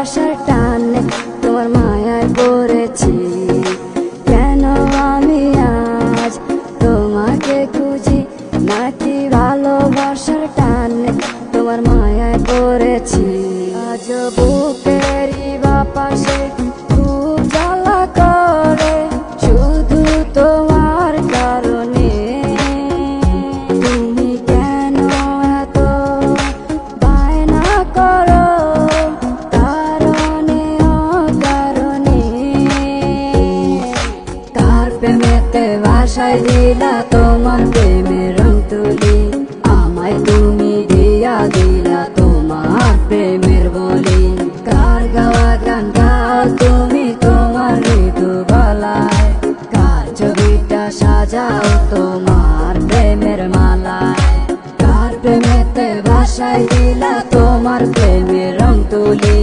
ভালোবাসার টানে তোমার মায়ায় পড়েছি। কেন আমি আজ তোমাকে খুঁজি, নাকি ভালোবাসার টানে তোমার মায়ায় পড়েছি। আজ বুকেরই বাপাশে খুব জ্বালা করে, শুধু তোমার কারণে। তুমি কেন এত বায়না করো, কারণে অকারণে। কার প্রেমেতে ভাষায় দিলা তোমার প্রেমের রং তুলি, আমায় তুমি দিয়া দিলা তোমার প্রেমের বলি। কার গাওয়া গান গাও তুমি তোমার ঋতু গলায়, কার ছবিটা সাজাও তোমার প্রেমের মালায়। কার প্রেমেতে ভাষায় দিলা তোমার প্রেমের রং তুলি,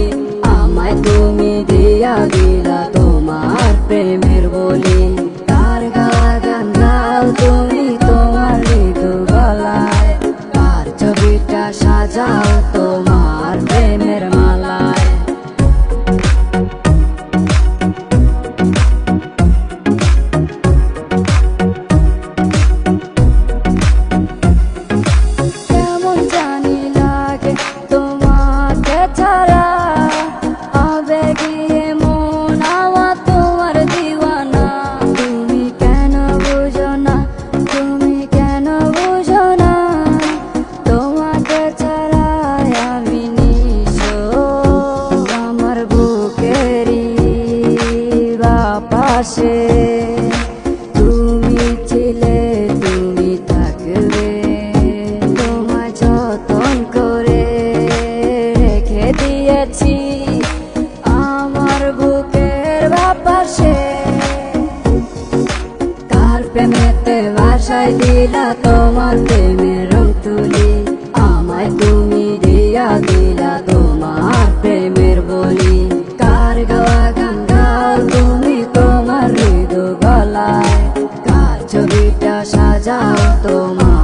আমায় তুমি দিয়া দিলা তোমার প্রেমের বলি। কার গাওয়া গান গাও তুমি তোমার ঋতু গলায়, কার ছবিটা সাজাও তোমার প্রেমের মালায়। কেমন জানি লাগে তোমাকে ছাড়া, আবেগে মন আমার তোমার দিওয়ানা। তুমি কেন বুঝো না, তুমি কেন বুঝো না, তোমাকে ছাড়া আমি নিঃস্ব। আমার বুকেরই বাপাশে তুমি ছিলে, তুমি থাকবে, তোমায় যতন করে রেখে দিয়েছি আমার বুকের বাপাশে। কার প্রেমেতে ভাষায় দিলা তোমার প্রেমের রং তুলি, আমায় তুমি দিয়া দিলা তোমার প্রেমের বলি। কার গাওয়া গান গাও তুমি তোমার হৃদয় গলায়, কার ছবিটা সাজাও তোমার